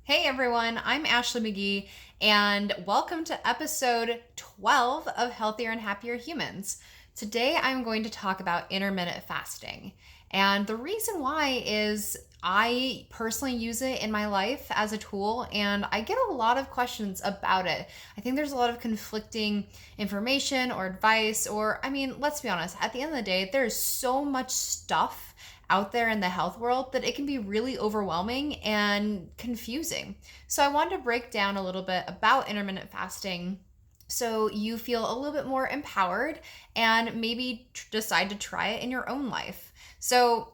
Hey everyone, I'm Ashley McGee, and welcome to episode 12 of Healthier and Happier Humans. Today I'm going to talk about intermittent fasting. And the reason why is I personally use it in my life as a tool, and I get a lot of questions about it. I think there's a lot of conflicting information or advice, let's be honest, at the end of the day, there's so much stuff out there in the health world that it can be really overwhelming and confusing. So I wanted to break down a little bit about intermittent fasting so you feel a little bit more empowered and maybe decide to try it in your own life. So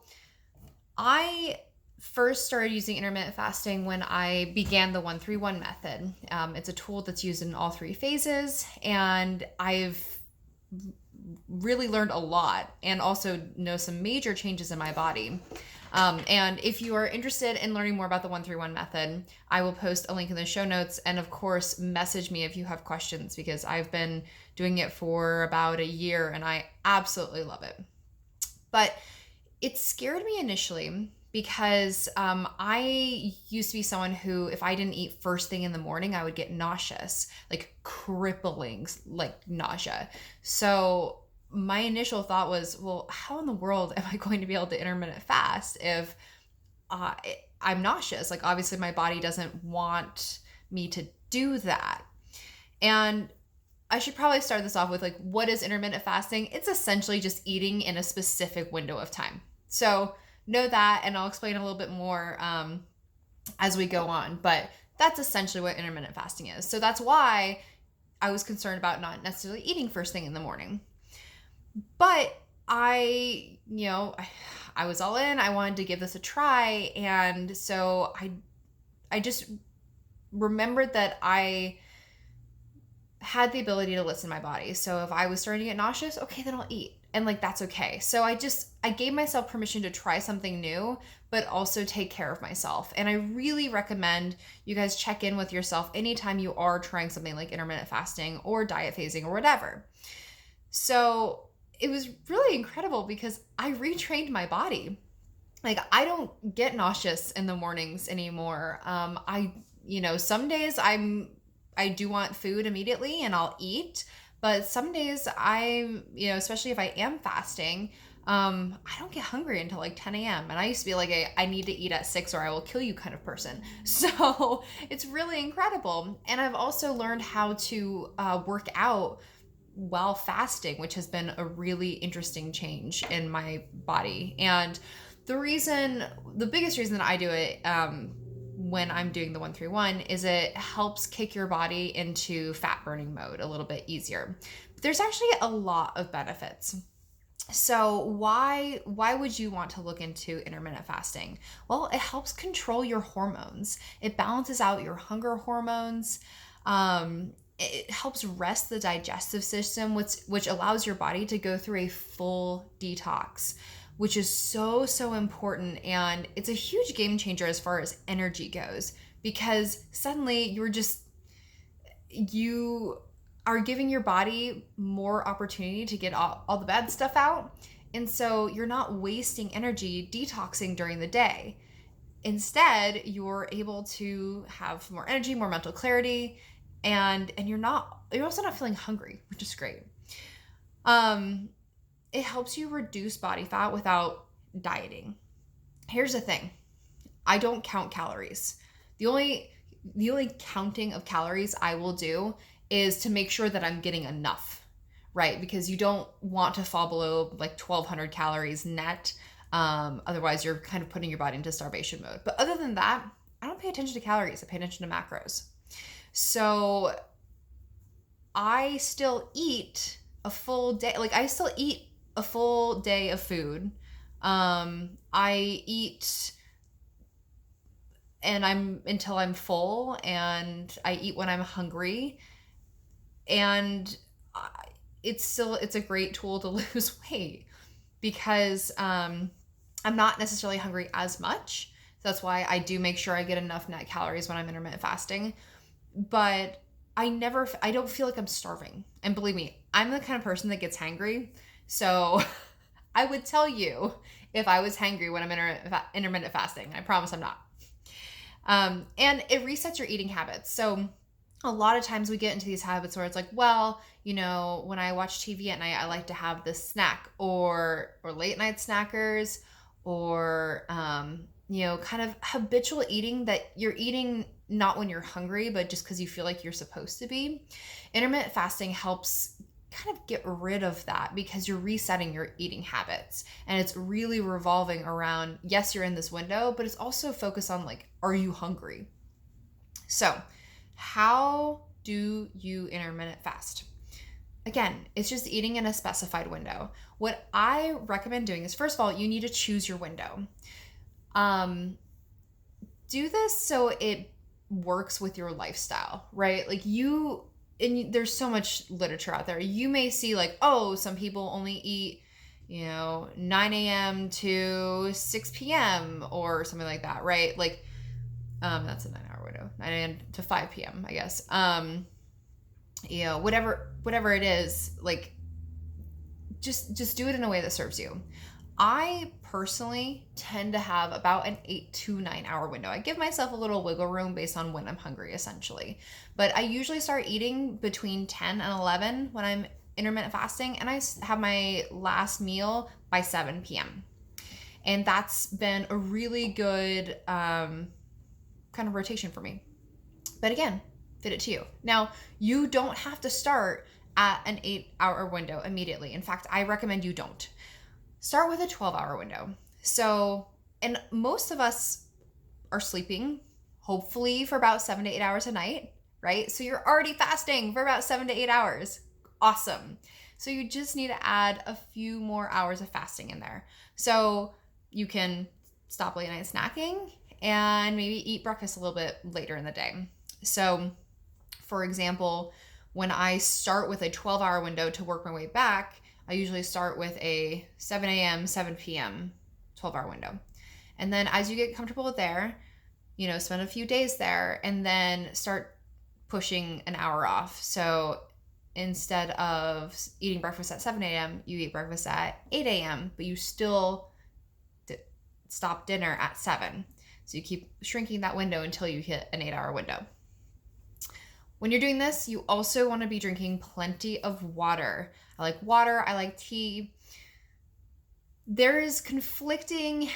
I first started using intermittent fasting when I began the 131 method. It's a tool that's used in all three phases, and I've really learned a lot and also know some major changes in my body. And if you are interested in learning more about the 131 method, I will post a link in the show notes. And of course, message me if you have questions, because I've been doing it for about a year and I absolutely love it. But it scared me initially because I used to be someone who, if I didn't eat first thing in the morning, I would get nauseous, like crippling, like nausea. So my initial thought was, well, how in the world am I going to be able to intermittent fast if I'm nauseous? Like, obviously my body doesn't want me to do that. And I should probably start this off with, like, what is intermittent fasting? It's essentially just eating in a specific window of time. So know that, and I'll explain a little bit more as we go on. But that's essentially what intermittent fasting is. So that's why I was concerned about not necessarily eating first thing in the morning. But I was all in. I wanted to give this a try. And so I just remembered that I had the ability to listen to my body. So if I was starting to get nauseous, okay, then I'll eat. And that's okay. So I gave myself permission to try something new, but also take care of myself. And I really recommend you guys check in with yourself anytime you are trying something like intermittent fasting or diet phasing or whatever. So it was really incredible because I retrained my body. Like, I don't get nauseous in the mornings anymore. Some days I do want food immediately and I'll eat. But some days especially if I am fasting, I don't get hungry until like 10 a.m. And I used to be like I need to eat at 6 or I will kill you kind of person. So it's really incredible. And I've also learned how to work out while fasting, which has been a really interesting change in my body. And the biggest reason that I do it when I'm doing the 131 is it helps kick your body into fat burning mode a little bit easier. But there's actually a lot of benefits. So why would you want to look into intermittent fasting? Well, it helps control your hormones. It balances out your hunger hormones. It helps rest the digestive system, which allows your body to go through a full detox, which is so, so important. And it's a huge game changer as far as energy goes, because suddenly you are giving your body more opportunity to get all the bad stuff out. And so you're not wasting energy detoxing during the day. Instead, you're able to have more energy, more mental clarity, and you're also not feeling hungry, which is great. It helps you reduce body fat without dieting. Here's the thing. I don't count calories. The only counting of calories I will do is to make sure that I'm getting enough, right? Because you don't want to fall below like 1,200 calories net. Otherwise, you're kind of putting your body into starvation mode. But other than that, I don't pay attention to calories. I pay attention to macros. So I still eat a full day. Like, I still eat a full day of food. I eat until I'm full, and I eat when I'm hungry. And it's a great tool to lose weight because I'm not necessarily hungry as much. So that's why I do make sure I get enough net calories when I'm intermittent fasting. But I don't feel like I'm starving. And believe me, I'm the kind of person that gets hangry. So I would tell you if I was hangry when I'm intermittent fasting. I promise I'm not. And it resets your eating habits. So a lot of times we get into these habits where it's like, well, when I watch TV at night, I like to have this snack or late night snackers or, kind of habitual eating that you're eating not when you're hungry, but just because you feel like you're supposed to be. Intermittent fasting helps kind of get rid of that because you're resetting your eating habits, and it's really revolving around, yes, you're in this window, but it's also focused on like, are you hungry? So how do you intermittent fast? Again, it's just eating in a specified window. What I recommend doing is, first of all, you need to choose your window. Do this so it works with your lifestyle, right? Like there's so much literature out there. You may see like, oh, some people only eat, 9 a.m. to 6 p.m. or something like that, right? Like, that's a 9-hour window, 9 a.m. to 5 p.m., I guess. Whatever it is, like, just do it in a way that serves you. I personally tend to have about an 8 to 9 hour window. I give myself a little wiggle room based on when I'm hungry, essentially. But I usually start eating between 10 and 11 when I'm intermittent fasting, and I have my last meal by 7 p.m. And that's been a really good kind of rotation for me. But again, fit it to you. Now, you don't have to start at an 8-hour window immediately. In fact, I recommend you don't. Start with a 12-hour window. So, and most of us are sleeping, hopefully for about 7 to 8 hours a night, right? So you're already fasting for about 7 to 8 hours. Awesome. So you just need to add a few more hours of fasting in there. So you can stop late night snacking and maybe eat breakfast a little bit later in the day. So, for example, when I start with a 12-hour window to work my way back, I usually start with a 7 a.m., 7 p.m. 12-hour window. And then as you get comfortable there, spend a few days there and then start pushing an hour off. So instead of eating breakfast at 7 a.m., you eat breakfast at 8 a.m., but you still stop dinner at 7. So you keep shrinking that window until you hit an 8-hour window. When you're doing this, you also want to be drinking plenty of water. I like water, I like tea. There is conflicting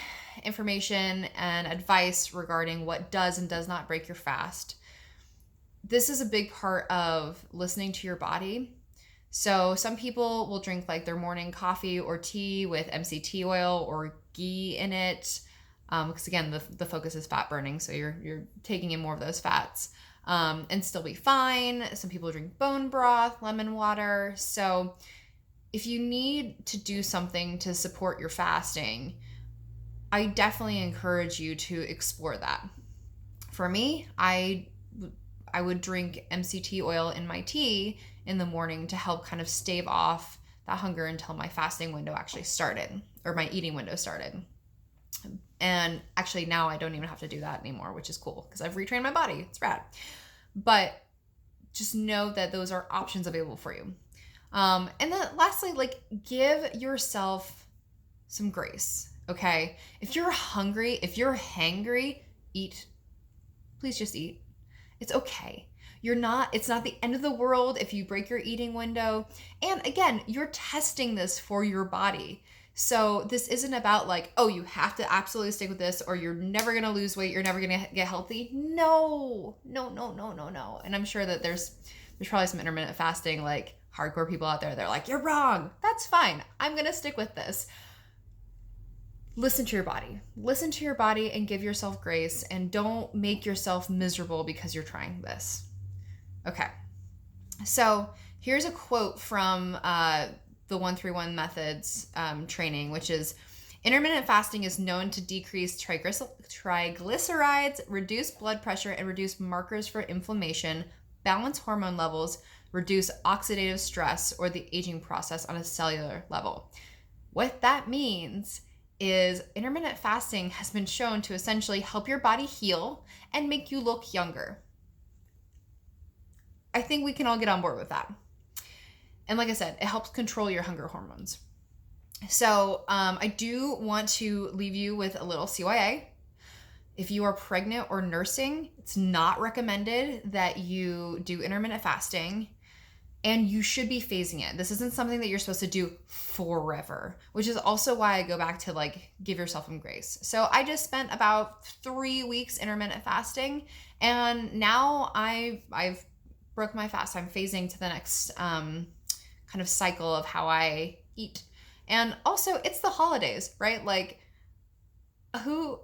information and advice regarding what does and does not break your fast. This is a big part of listening to your body. So some people will drink like their morning coffee or tea with MCT oil or ghee in it. Because again, the focus is fat burning, so you're taking in more of those fats. And still be fine. Some people drink bone broth, lemon water. So if you need to do something to support your fasting, I definitely encourage you to explore that. For me, I would drink MCT oil in my tea in the morning to help kind of stave off that hunger until my fasting window actually started, or my eating window started. And actually now I don't even have to do that anymore, which is cool because I've retrained my body. It's rad. But just know that those are options available for you. And then lastly, like, give yourself some grace, okay? If you're hungry, if you're hangry, eat. Please just eat. It's okay. It's not the end of the world if you break your eating window. And again, you're testing this for your body. So this isn't about like, oh, you have to absolutely stick with this or you're never going to lose weight. You're never going to get healthy. No. And I'm sure that there's probably some intermittent fasting, like hardcore people out there. They're like, you're wrong. That's fine. I'm going to stick with this. Listen to your body. Listen to your body and give yourself grace, and don't make yourself miserable because you're trying this. Okay. So here's a quote from the 131 methods training, which is, intermittent fasting is known to decrease triglycerides, reduce blood pressure, and reduce markers for inflammation, balance hormone levels, reduce oxidative stress or the aging process on a cellular level. What that means is intermittent fasting has been shown to essentially help your body heal and make you look younger. I think we can all get on board with that. And like I said, it helps control your hunger hormones. So I do want to leave you with a little CYA. If you are pregnant or nursing, it's not recommended that you do intermittent fasting, and you should be phasing it. This isn't something that you're supposed to do forever, which is also why I go back to like give yourself some grace. So I just spent about 3 weeks intermittent fasting, and now I've broke my fast. I'm phasing to the next kind of cycle of how I eat. And also, it's the holidays, right? Like, who,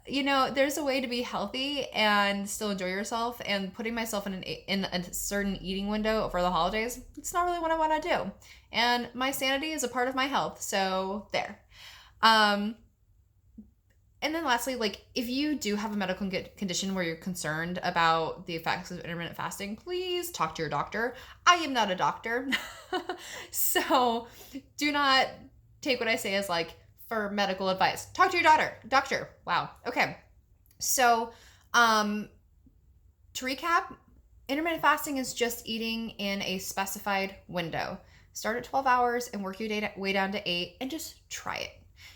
there's a way to be healthy and still enjoy yourself, and putting myself in a certain eating window for the holidays, it's not really what I want to do. And my sanity is a part of my health, so there. And then lastly, like, if you do have a medical condition where you're concerned about the effects of intermittent fasting, please talk to your doctor. I am not a doctor. So do not take what I say as like for medical advice. Talk to your doctor. Wow. Okay. So, to recap, intermittent fasting is just eating in a specified window. Start at 12 hours and work your day way down to 8, and just try it.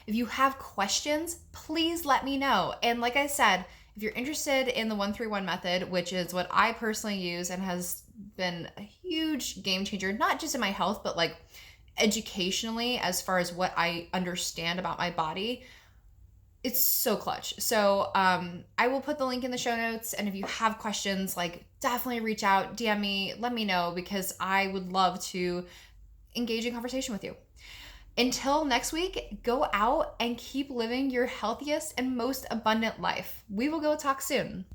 If you have questions, please let me know. And like I said, if you're interested in the 131 method, which is what I personally use and has been a huge game changer, not just in my health, but like educationally, as far as what I understand about my body, it's so clutch. So I will put the link in the show notes. And if you have questions, like, definitely reach out, DM me, let me know, because I would love to engage in conversation with you. Until next week, go out and keep living your healthiest and most abundant life. We will go talk soon.